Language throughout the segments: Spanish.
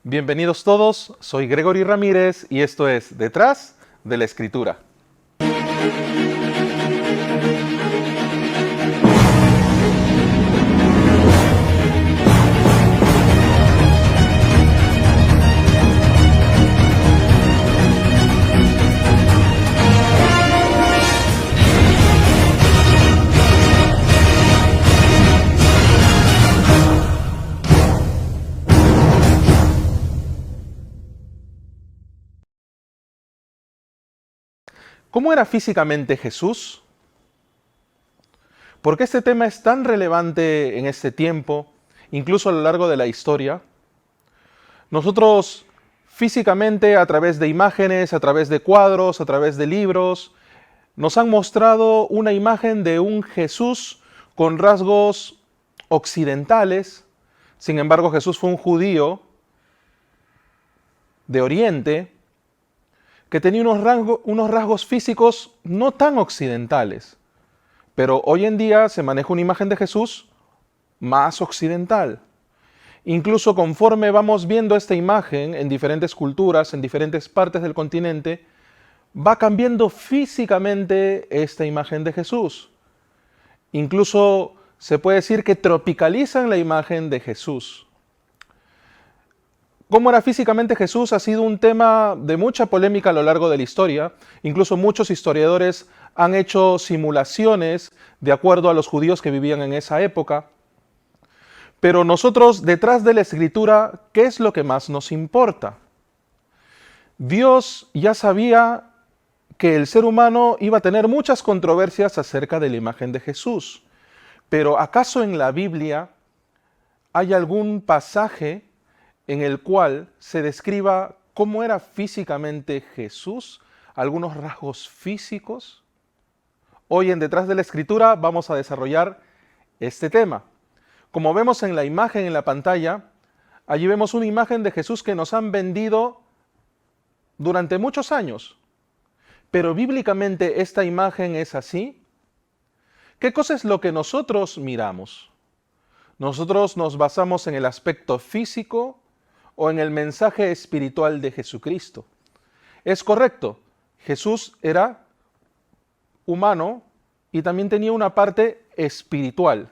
Bienvenidos todos, soy Gregory Ramírez y esto es Detrás de la Escritura. ¿Cómo era físicamente Jesús? ¿Por qué este tema es tan relevante en este tiempo, incluso a lo largo de la historia? Nosotros físicamente, a través de imágenes, a través de cuadros, a través de libros, nos han mostrado una imagen de un Jesús con rasgos occidentales. Sin embargo, Jesús fue un judío de Oriente que tenía unos rasgos físicos no tan occidentales. Pero hoy en día se maneja una imagen de Jesús más occidental. Incluso conforme vamos viendo esta imagen en diferentes culturas, en diferentes partes del continente, va cambiando físicamente esta imagen de Jesús. Incluso se puede decir que tropicalizan la imagen de Jesús. ¿Cómo era físicamente Jesús? Ha sido un tema de mucha polémica a lo largo de la historia. Incluso muchos historiadores han hecho simulaciones de acuerdo a los judíos que vivían en esa época. Pero nosotros, detrás de la Escritura, ¿qué es lo que más nos importa? Dios ya sabía que el ser humano iba a tener muchas controversias acerca de la imagen de Jesús. Pero ¿acaso en la Biblia hay algún pasaje en el cual se describa cómo era físicamente Jesús, algunos rasgos físicos? Hoy en Detrás de la Escritura vamos a desarrollar este tema. Como vemos en la imagen en la pantalla, allí vemos una imagen de Jesús que nos han vendido durante muchos años. Pero bíblicamente esta imagen es así. ¿Qué cosa es lo que nosotros miramos? ¿Nosotros nos basamos en el aspecto físico o en el mensaje espiritual de Jesucristo? Es correcto, Jesús era humano y también tenía una parte espiritual.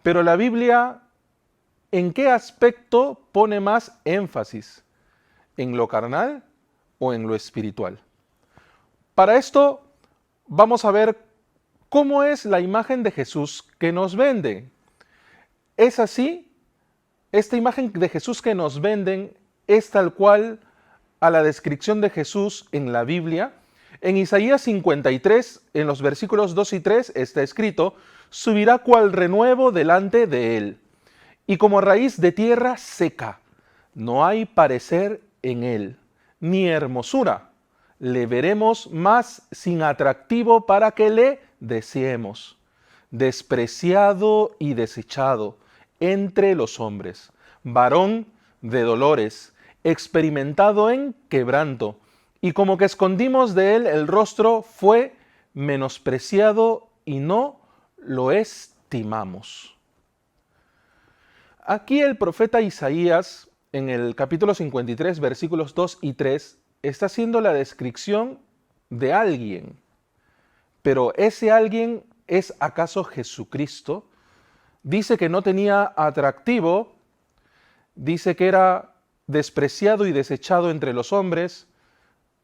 Pero la Biblia, ¿en qué aspecto pone más énfasis? ¿En lo carnal o en lo espiritual? Para esto vamos a ver cómo es la imagen de Jesús que nos venden. ¿Es así? Esta imagen de Jesús que nos venden es tal cual a la descripción de Jesús en la Biblia. En Isaías 53, en los versículos 2 y 3, está escrito: subirá cual renuevo delante de él, y como raíz de tierra seca. No hay parecer en él, ni hermosura. Le veremos más sin atractivo para que le deseemos. Despreciado y desechado entre los hombres, varón de dolores, experimentado en quebranto, y como que escondimos de él el rostro, fue menospreciado y no lo estimamos. Aquí el profeta Isaías, en el capítulo 53, versículos 2 y 3, está haciendo la descripción de alguien. Pero ese alguien es acaso Jesucristo. Dice que no tenía atractivo, dice que era despreciado y desechado entre los hombres,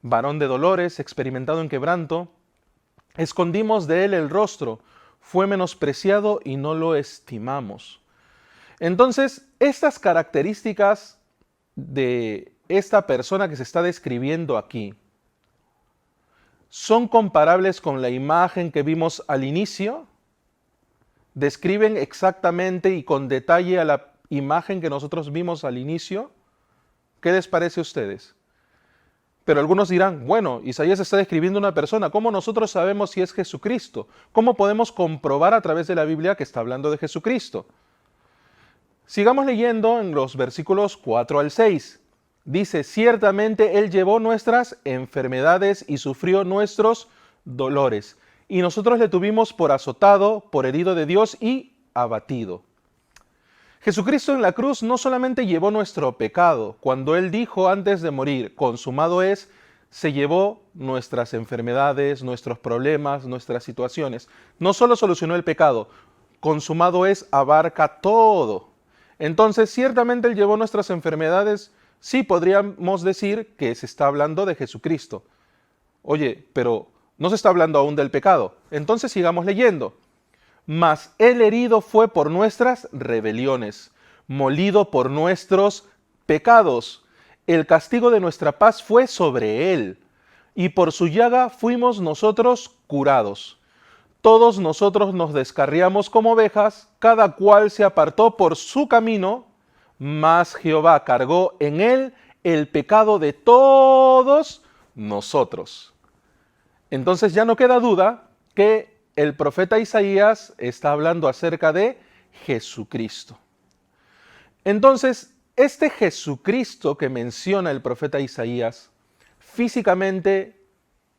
varón de dolores, experimentado en quebranto. Escondimos de él el rostro, fue menospreciado y no lo estimamos. Entonces, estas características de esta persona que se está describiendo aquí son comparables con la imagen que vimos al inicio. ¿Describen exactamente y con detalle a la imagen que nosotros vimos al inicio? ¿Qué les parece a ustedes? Pero algunos dirán, bueno, Isaías está describiendo una persona, ¿cómo nosotros sabemos si es Jesucristo? ¿Cómo podemos comprobar a través de la Biblia que está hablando de Jesucristo? Sigamos leyendo en los versículos 4 al 6. Dice: ciertamente Él llevó nuestras enfermedades y sufrió nuestros dolores, y nosotros le tuvimos por azotado, por herido de Dios y abatido. Jesucristo en la cruz no solamente llevó nuestro pecado, cuando Él dijo antes de morir, consumado es, se llevó nuestras enfermedades, nuestros problemas, nuestras situaciones. No solo solucionó el pecado, consumado es, abarca todo. Entonces, ciertamente Él llevó nuestras enfermedades, sí podríamos decir que se está hablando de Jesucristo. Oye, pero no se está hablando aún del pecado. Entonces sigamos leyendo. Mas el herido fue por nuestras rebeliones, molido por nuestros pecados. El castigo de nuestra paz fue sobre él, y por su llaga fuimos nosotros curados. Todos nosotros nos descarriamos como ovejas, cada cual se apartó por su camino, mas Jehová cargó en él el pecado de todos nosotros. Entonces ya no queda duda que el profeta Isaías está hablando acerca de Jesucristo. Entonces, este Jesucristo que menciona el profeta Isaías, físicamente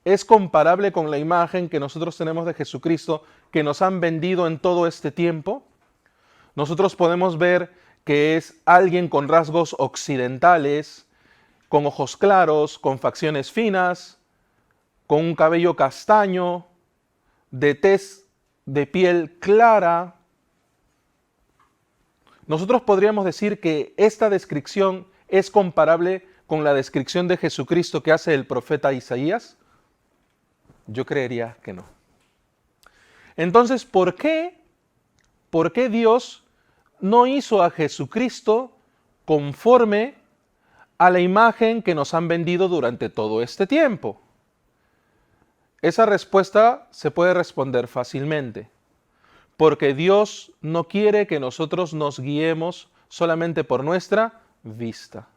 es comparable con la imagen que nosotros tenemos de Jesucristo que nos han vendido en todo este tiempo. Nosotros podemos ver que es alguien con rasgos occidentales, con ojos claros, con facciones finas, con un cabello castaño, de tez de piel clara. Nosotros podríamos decir que esta descripción es comparable con la descripción de Jesucristo que hace el profeta Isaías. Yo creería que no. Entonces, ¿por qué Dios no hizo a Jesucristo conforme a la imagen que nos han vendido durante todo este tiempo? Esa respuesta se puede responder fácilmente, porque Dios no quiere que nosotros nos guiemos solamente por nuestra vista.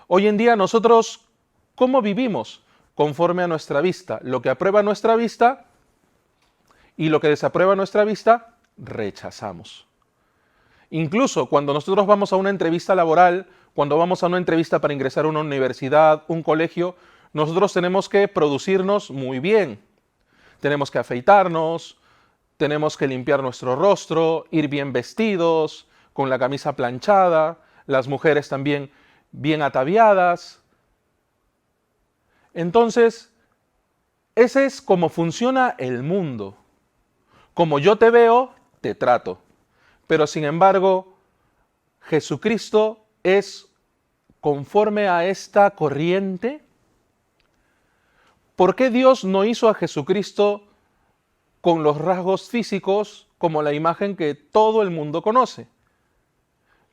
Hoy en día nosotros, ¿cómo vivimos? Conforme a nuestra vista. Lo que aprueba nuestra vista y lo que desaprueba nuestra vista, rechazamos. Incluso cuando nosotros vamos a una entrevista laboral, cuando vamos a una entrevista para ingresar a una universidad, un colegio, nosotros tenemos que producirnos muy bien. Tenemos que afeitarnos, tenemos que limpiar nuestro rostro, ir bien vestidos, con la camisa planchada, las mujeres también bien ataviadas. Entonces, ese es como funciona el mundo. Como yo te veo, te trato. Pero sin embargo, Jesucristo es conforme a esta corriente. ¿Por qué Dios no hizo a Jesucristo con los rasgos físicos como la imagen que todo el mundo conoce?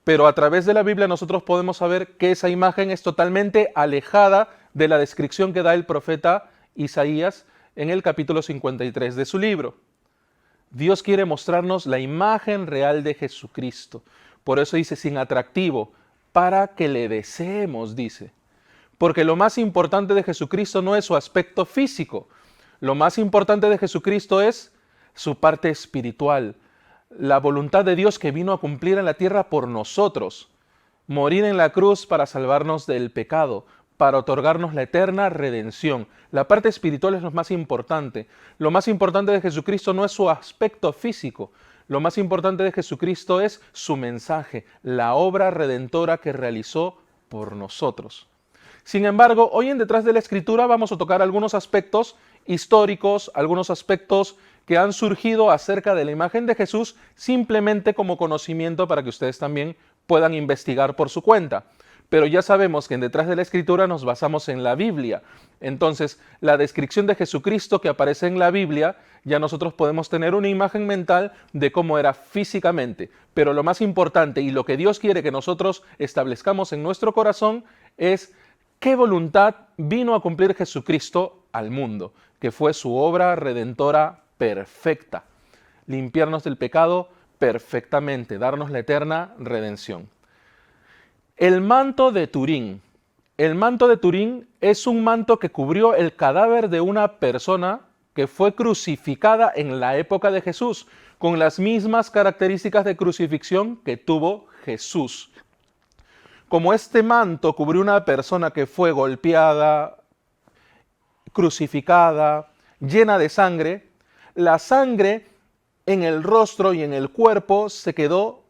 Pero a través de la Biblia nosotros podemos saber que esa imagen es totalmente alejada de la descripción que da el profeta Isaías en el capítulo 53 de su libro. Dios quiere mostrarnos la imagen real de Jesucristo. Por eso dice sin atractivo, para que le deseemos, dice. Porque lo más importante de Jesucristo no es su aspecto físico. Lo más importante de Jesucristo es su parte espiritual. La voluntad de Dios que vino a cumplir en la tierra por nosotros. Morir en la cruz para salvarnos del pecado, para otorgarnos la eterna redención. La parte espiritual es lo más importante. Lo más importante de Jesucristo no es su aspecto físico. Lo más importante de Jesucristo es su mensaje, la obra redentora que realizó por nosotros. Sin embargo, hoy en Detrás de la Escritura vamos a tocar algunos aspectos históricos, algunos aspectos que han surgido acerca de la imagen de Jesús simplemente como conocimiento para que ustedes también puedan investigar por su cuenta. Pero ya sabemos que en Detrás de la Escritura nos basamos en la Biblia. Entonces, la descripción de Jesucristo que aparece en la Biblia, ya nosotros podemos tener una imagen mental de cómo era físicamente. Pero lo más importante y lo que Dios quiere que nosotros establezcamos en nuestro corazón es ¿qué voluntad vino a cumplir Jesucristo al mundo? Que fue su obra redentora perfecta. Limpiarnos del pecado perfectamente, darnos la eterna redención. El manto de Turín. El manto de Turín es un manto que cubrió el cadáver de una persona que fue crucificada en la época de Jesús, con las mismas características de crucifixión que tuvo Jesús. Como este manto cubrió una persona que fue golpeada, crucificada, llena de sangre, la sangre en el rostro y en el cuerpo se quedó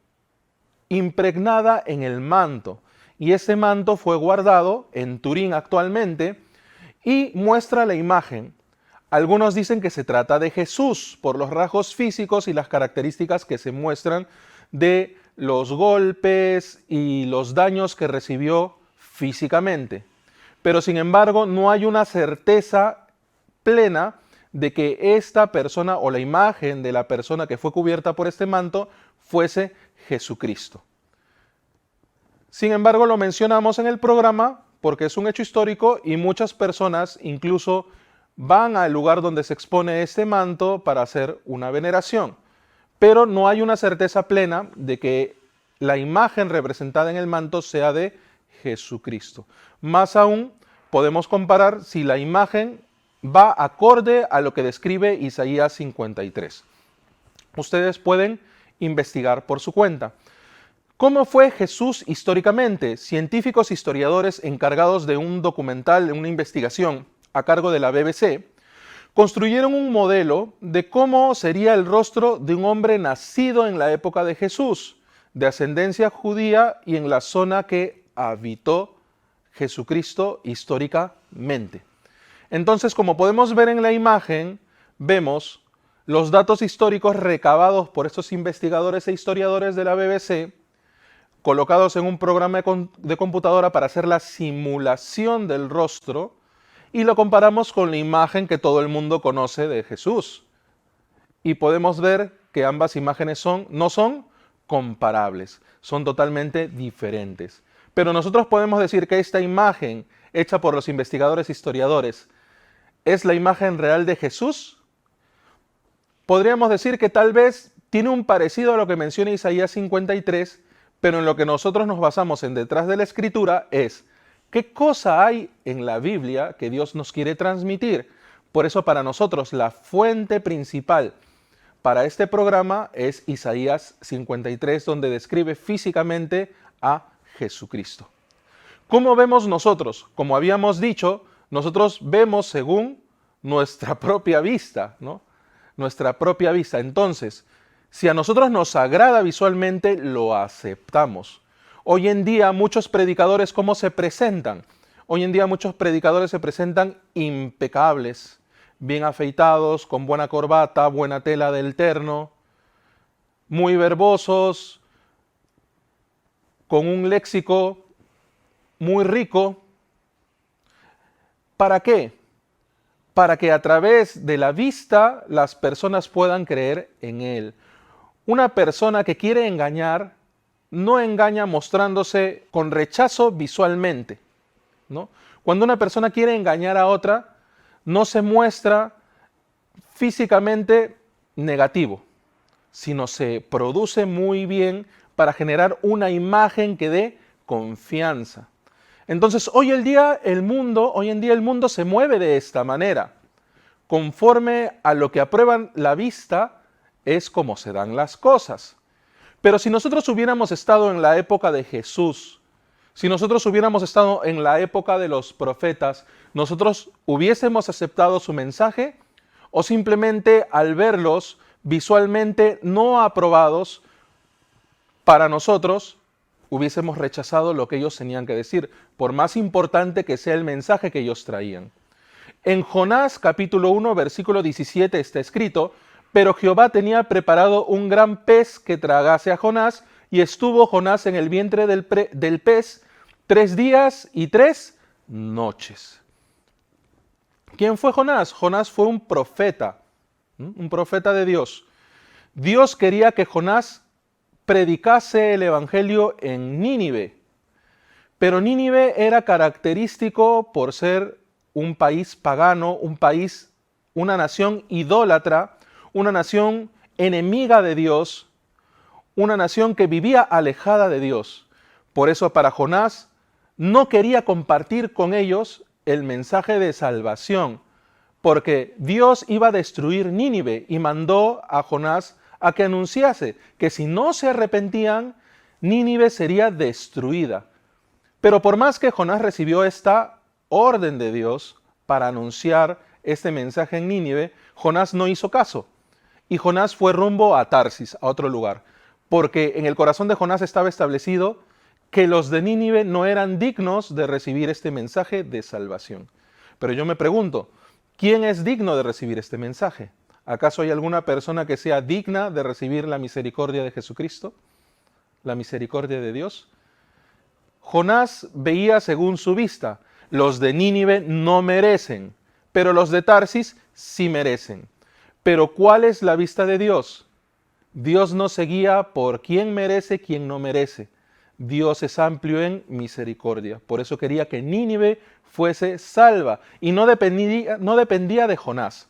impregnada en el manto. Y ese manto fue guardado en Turín actualmente y muestra la imagen. Algunos dicen que se trata de Jesús por los rasgos físicos y las características que se muestran de los golpes y los daños que recibió físicamente. Pero sin embargo, no hay una certeza plena de que esta persona o la imagen de la persona que fue cubierta por este manto fuese Jesucristo. Sin embargo, lo mencionamos en el programa porque es un hecho histórico y muchas personas incluso van al lugar donde se expone este manto para hacer una veneración. Pero no hay una certeza plena de que la imagen representada en el manto sea de Jesucristo. Más aún, podemos comparar si la imagen va acorde a lo que describe Isaías 53. Ustedes pueden investigar por su cuenta. ¿Cómo fue Jesús históricamente? Científicos historiadores encargados de un documental, una investigación a cargo de la BBC, construyeron un modelo de cómo sería el rostro de un hombre nacido en la época de Jesús, de ascendencia judía y en la zona que habitó Jesucristo históricamente. Entonces, como podemos ver en la imagen, vemos los datos históricos recabados por estos investigadores e historiadores de la BBC, colocados en un programa de computadora para hacer la simulación del rostro, y lo comparamos con la imagen que todo el mundo conoce de Jesús. Y podemos ver que ambas imágenes no son comparables, son totalmente diferentes. Pero nosotros podemos decir que esta imagen, hecha por los investigadores historiadores, ¿es la imagen real de Jesús? Podríamos decir que tal vez tiene un parecido a lo que menciona Isaías 53, pero en lo que nosotros nos basamos en detrás de la Escritura es ¿qué cosa hay en la Biblia que Dios nos quiere transmitir? Por eso para nosotros la fuente principal para este programa es Isaías 53, donde describe físicamente a Jesucristo. ¿Cómo vemos nosotros? Como habíamos dicho, nosotros vemos según nuestra propia vista, ¿no? Nuestra propia vista. Entonces, si a nosotros nos agrada visualmente, lo aceptamos. Hoy en día muchos predicadores, ¿cómo se presentan? Hoy en día muchos predicadores se presentan impecables, bien afeitados, con buena corbata, buena tela del terno, muy verbosos, con un léxico muy rico. ¿Para qué? Para que a través de la vista las personas puedan creer en él. Una persona que quiere engañar no engaña mostrándose con rechazo visualmente, ¿no? Cuando una persona quiere engañar a otra, no se muestra físicamente negativo, sino se produce muy bien para generar una imagen que dé confianza. Entonces, hoy en día el mundo se mueve de esta manera. Conforme a lo que aprueban la vista, es como se dan las cosas. Pero si nosotros hubiéramos estado en la época de Jesús, si nosotros hubiéramos estado en la época de los profetas, ¿nosotros hubiésemos aceptado su mensaje? ¿O simplemente al verlos visualmente no aprobados, para nosotros hubiésemos rechazado lo que ellos tenían que decir, por más importante que sea el mensaje que ellos traían? En Jonás capítulo 1, versículo 17 está escrito: pero Jehová tenía preparado un gran pez que tragase a Jonás, y estuvo Jonás en el vientre del pez 3 días y 3 noches. ¿Quién fue Jonás? Jonás fue un profeta de Dios. Dios quería que Jonás predicase el evangelio en Nínive, pero Nínive era característico por ser un país pagano, una nación idólatra, una nación enemiga de Dios, una nación que vivía alejada de Dios. Por eso para Jonás no quería compartir con ellos el mensaje de salvación, porque Dios iba a destruir Nínive y mandó a Jonás a que anunciase que si no se arrepentían, Nínive sería destruida. Pero por más que Jonás recibió esta orden de Dios para anunciar este mensaje en Nínive, Jonás no hizo caso. Y Jonás fue rumbo a Tarsis, a otro lugar. porque en el corazón de Jonás estaba establecido que los de Nínive no eran dignos de recibir este mensaje de salvación. Pero yo me pregunto, ¿quién es digno de recibir este mensaje? ¿Acaso hay alguna persona que sea digna de recibir la misericordia de Jesucristo? ¿La misericordia de Dios? Jonás veía según su vista, los de Nínive no merecen, pero los de Tarsis sí merecen. Pero ¿cuál es la vista de Dios? Dios no se guía por quién merece, quién no merece. Dios es amplio en misericordia. Por eso quería que Nínive fuese salva y no dependía de Jonás.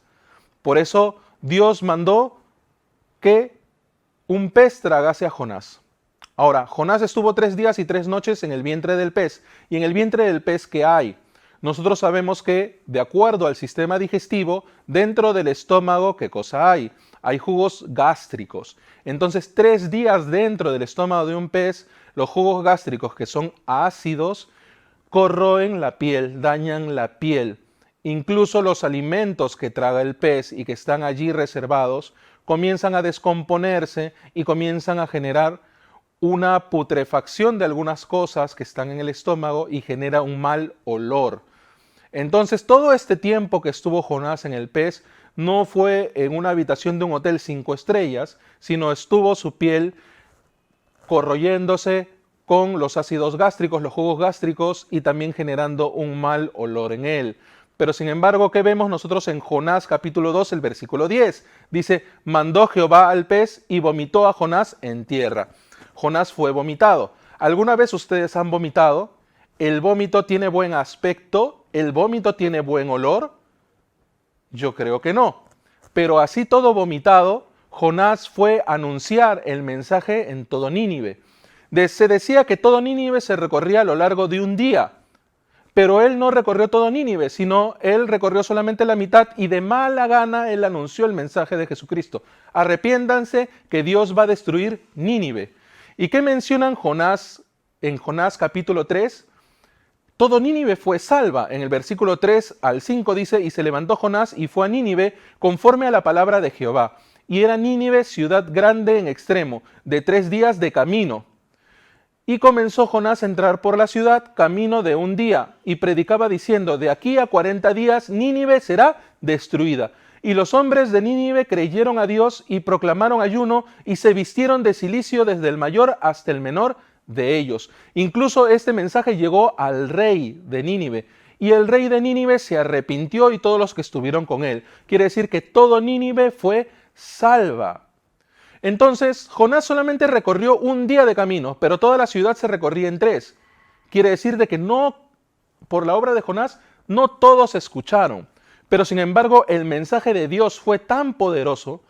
Por eso Dios mandó que un pez tragase a Jonás. Ahora, Jonás estuvo 3 días y 3 noches en el vientre del pez. ¿Y en el vientre del pez qué hay? Nosotros sabemos que, de acuerdo al sistema digestivo, dentro del estómago, ¿qué cosa hay? Hay jugos gástricos. Entonces, 3 días dentro del estómago de un pez, los jugos gástricos, que son ácidos, corroen la piel, dañan la piel. Incluso los alimentos que traga el pez y que están allí reservados, comienzan a descomponerse y comienzan a generar una putrefacción de algunas cosas que están en el estómago y genera un mal olor. Entonces, todo este tiempo que estuvo Jonás en el pez no fue en una habitación de un hotel 5 estrellas, sino estuvo su piel corroyéndose con los ácidos gástricos, los jugos gástricos y también generando un mal olor en él. Pero sin embargo, ¿qué vemos nosotros en Jonás capítulo 2, el versículo 10? Dice, mandó Jehová al pez y vomitó a Jonás en tierra. Jonás fue vomitado. ¿Alguna vez ustedes han vomitado? ¿El vómito tiene buen aspecto? ¿El vómito tiene buen olor? Yo creo que no. Pero así todo vomitado, Jonás fue a anunciar el mensaje en todo Nínive. Se decía que todo Nínive se recorría a lo largo de un día. Pero él no recorrió todo Nínive, sino él recorrió solamente la mitad y de mala gana él anunció el mensaje de Jesucristo. Arrepiéndanse que Dios va a destruir Nínive. ¿Y qué mencionan Jonás en Jonás capítulo 3? Todo Nínive fue salva. En el versículo 3 al 5 dice, y se levantó Jonás y fue a Nínive conforme a la palabra de Jehová. Y era Nínive ciudad grande en extremo, de 3 días de camino. Y comenzó Jonás a entrar por la ciudad camino de un día, y predicaba diciendo, de aquí a 40 días Nínive será destruida. Y los hombres de Nínive creyeron a Dios y proclamaron ayuno, y se vistieron de cilicio desde el mayor hasta el menor de ellos. Incluso este mensaje llegó al rey de Nínive, y el rey de Nínive se arrepintió y todos los que estuvieron con él. Quiere decir que todo Nínive fue salva. Entonces, Jonás solamente recorrió un día de camino, pero toda la ciudad se recorría en 3. Quiere decir de que no, por la obra de Jonás, no todos escucharon. Pero sin embargo, el mensaje de Dios fue tan poderoso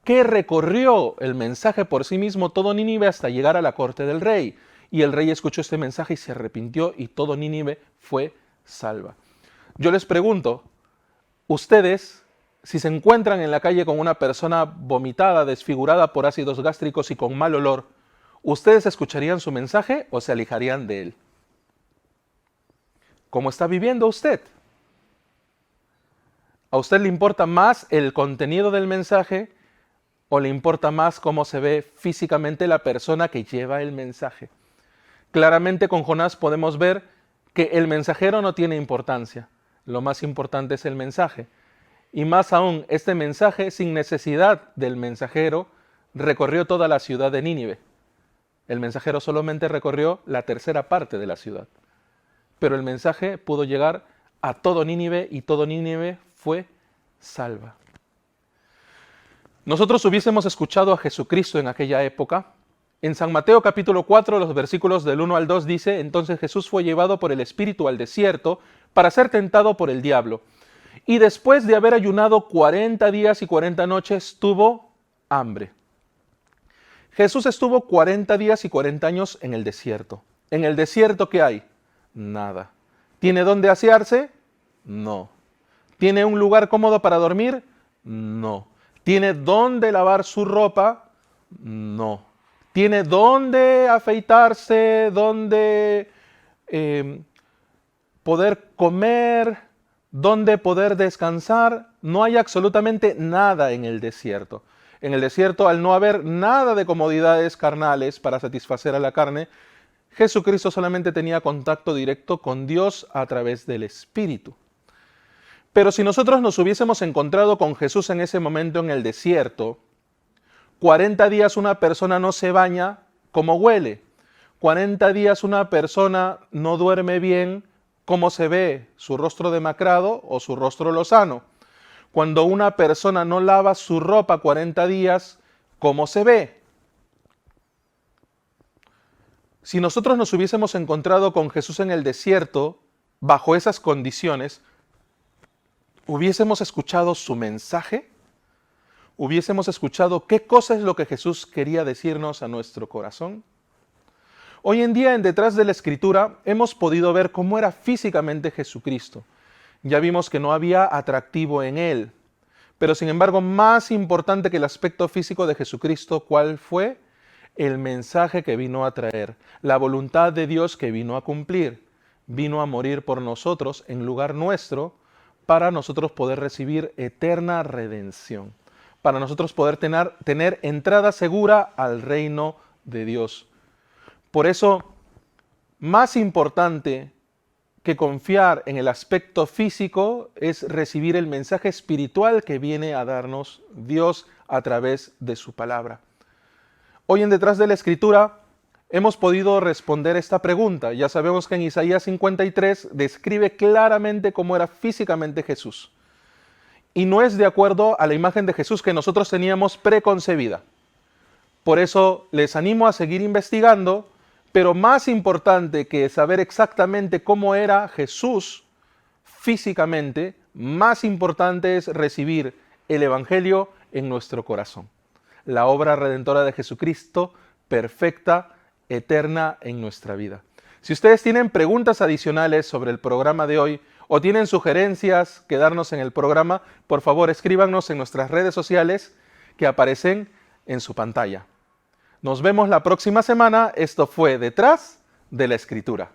que recorrió el mensaje por sí mismo todo Nínive hasta llegar a la corte del rey. Y el rey escuchó este mensaje y se arrepintió y todo Nínive fue salva. Yo les pregunto, ustedes, si se encuentran en la calle con una persona vomitada, desfigurada por ácidos gástricos y con mal olor, ¿ustedes escucharían su mensaje o se alejarían de él? ¿Cómo está viviendo usted? ¿A usted le importa más el contenido del mensaje o le importa más cómo se ve físicamente la persona que lleva el mensaje? Claramente con Jonás podemos ver que el mensajero no tiene importancia. Lo más importante es el mensaje. Y más aún, este mensaje, sin necesidad del mensajero, recorrió toda la ciudad de Nínive. El mensajero solamente recorrió la tercera parte de la ciudad. Pero el mensaje pudo llegar a todo Nínive y todo Nínive fue salva. Nosotros hubiésemos escuchado a Jesucristo en aquella época. En San Mateo capítulo 4, los versículos del 1 al 2 dice, entonces Jesús fue llevado por el Espíritu al desierto para ser tentado por el diablo. Y después de haber ayunado 40 días y 40 noches, tuvo hambre. Jesús estuvo 40 días y 40 años en el desierto. ¿En el desierto qué hay? Nada. ¿Tiene dónde asearse? No. ¿Tiene un lugar cómodo para dormir? No. ¿Tiene dónde lavar su ropa? No. ¿Tiene dónde afeitarse? ¿Dónde poder comer? ¿Dónde poder descansar? No hay absolutamente nada en el desierto. En el desierto, al no haber nada de comodidades carnales para satisfacer a la carne, Jesucristo solamente tenía contacto directo con Dios a través del Espíritu. Pero si nosotros nos hubiésemos encontrado con Jesús en ese momento en el desierto, 40 días una persona no se baña, ¿cómo huele? 40 días una persona no duerme bien, ¿cómo se ve? ¿Su rostro demacrado o su rostro lozano? Cuando una persona no lava su ropa 40 días, ¿cómo se ve? Si nosotros nos hubiésemos encontrado con Jesús en el desierto, bajo esas condiciones, ¿hubiésemos escuchado su mensaje? ¿Hubiésemos escuchado qué cosa es lo que Jesús quería decirnos a nuestro corazón? Hoy en día, en Detrás de la Escritura, hemos podido ver cómo era físicamente Jesucristo. Ya vimos que no había atractivo en Él. Pero sin embargo, más importante que el aspecto físico de Jesucristo, ¿cuál fue? El mensaje que vino a traer, la voluntad de Dios que vino a cumplir. Vino a morir por nosotros en lugar nuestro, para nosotros poder recibir eterna redención, para nosotros poder tener entrada segura al reino de Dios. Por eso, más importante que confiar en el aspecto físico es recibir el mensaje espiritual que viene a darnos Dios a través de su palabra. Hoy en Detrás de la Escritura hemos podido responder esta pregunta. Ya sabemos que en Isaías 53 describe claramente cómo era físicamente Jesús. Y no es de acuerdo a la imagen de Jesús que nosotros teníamos preconcebida. Por eso les animo a seguir investigando, pero más importante que saber exactamente cómo era Jesús físicamente, más importante es recibir el Evangelio en nuestro corazón. La obra redentora de Jesucristo, perfecta, eterna en nuestra vida. Si ustedes tienen preguntas adicionales sobre el programa de hoy o tienen sugerencias que darnos en el programa, por favor escríbanos en nuestras redes sociales que aparecen en su pantalla. Nos vemos la próxima semana. Esto fue Detrás de la Escritura.